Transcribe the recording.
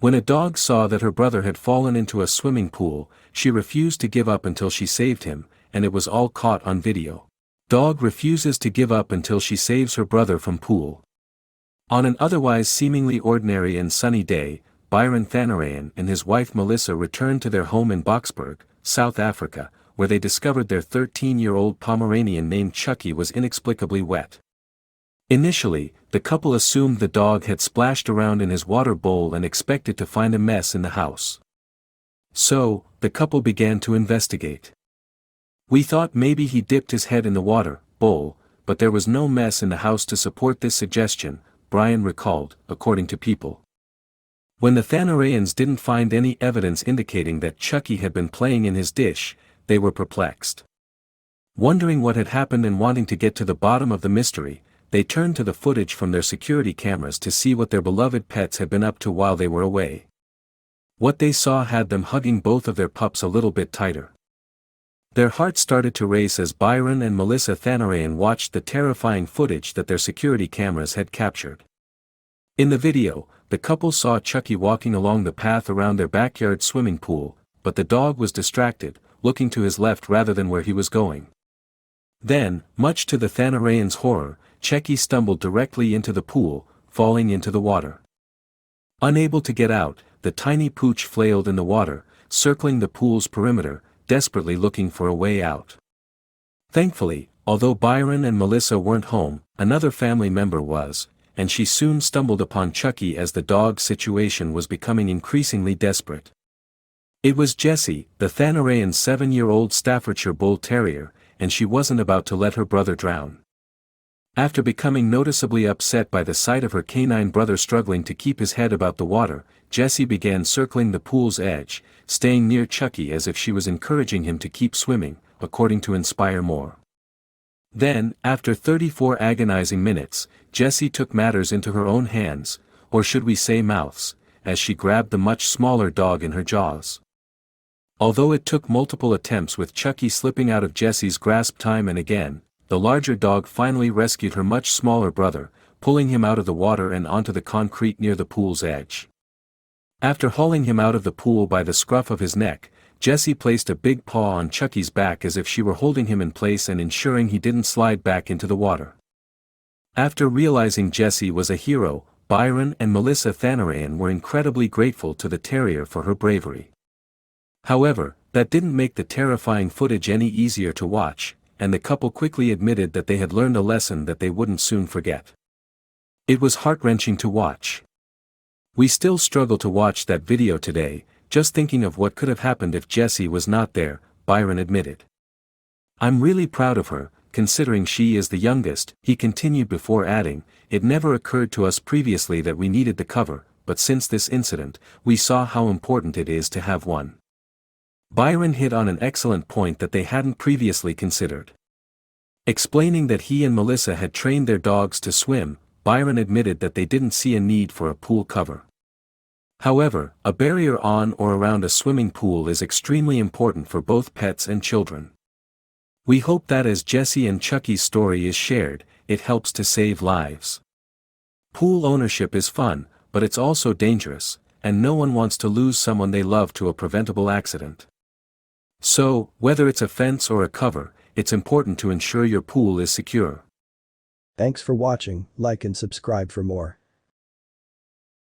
When a dog saw that her brother had fallen into a swimming pool, she refused to give up until she saved him, and it was all caught on video. Dog refuses to give up until she saves her brother from pool. On an otherwise seemingly ordinary and sunny day, Byron Thanarayan and his wife Melissa returned to their home in Boksburg, South Africa, where they discovered their 13-year-old Pomeranian named Chucky was inexplicably wet. Initially, the couple assumed the dog had splashed around in his water bowl and expected to find a mess in the house. So, the couple began to investigate. "We thought maybe he dipped his head in the water bowl, but there was no mess in the house to support this suggestion," Brian recalled, according to People. When the Thanarayans didn't find any evidence indicating that Chucky had been playing in his dish, they were perplexed. Wondering what had happened and wanting to get to the bottom of the mystery, they turned to the footage from their security cameras to see what their beloved pets had been up to while they were away. What they saw had them hugging both of their pups a little bit tighter. Their hearts started to race as Byron and Melissa Thanarayan watched the terrifying footage that their security cameras had captured. In the video, the couple saw Chucky walking along the path around their backyard swimming pool, but the dog was distracted, looking to his left rather than where he was going. Then, much to the Thanarayans' horror, Chucky stumbled directly into the pool, falling into the water. Unable to get out, the tiny pooch flailed in the water, circling the pool's perimeter, desperately looking for a way out. Thankfully, although Byron and Melissa weren't home, another family member was, and she soon stumbled upon Chucky as the dog's situation was becoming increasingly desperate. It was Jessie, the Thanarayan's 7-year-old Staffordshire Bull Terrier, and she wasn't about to let her brother drown. After becoming noticeably upset by the sight of her canine brother struggling to keep his head above the water, Jessie began circling the pool's edge, staying near Chucky as if she was encouraging him to keep swimming, according to Inspire More. Then, after 34 agonizing minutes, Jessie took matters into her own hands, or should we say mouths, as she grabbed the much smaller dog in her jaws. Although it took multiple attempts with Chucky slipping out of Jessie's grasp time and again, the larger dog finally rescued her much smaller brother, pulling him out of the water and onto the concrete near the pool's edge. After hauling him out of the pool by the scruff of his neck, Jessie placed a big paw on Chucky's back as if she were holding him in place and ensuring he didn't slide back into the water. After realizing Jessie was a hero, Byron and Melissa Thanarayan were incredibly grateful to the terrier for her bravery. However, that didn't make the terrifying footage any easier to watch, and the couple quickly admitted that they had learned a lesson that they wouldn't soon forget. It was heart-wrenching to watch. "We still struggle to watch that video today, just thinking of what could have happened if Jessie was not there," Byron admitted. "I'm really proud of her, considering she is the youngest," he continued before adding, "It never occurred to us previously that we needed the cover, but since this incident, we saw how important it is to have one." Byron hit on an excellent point that they hadn't previously considered. Explaining that he and Melissa had trained their dogs to swim, Byron admitted that they didn't see a need for a pool cover. However, a barrier on or around a swimming pool is extremely important for both pets and children. "We hope that as Jessie and Chucky's story is shared, it helps to save lives. Pool ownership is fun, but it's also dangerous, and no one wants to lose someone they love to a preventable accident. So, whether it's a fence or a cover, it's important to ensure your pool is secure." Thanks for watching, like and subscribe for more.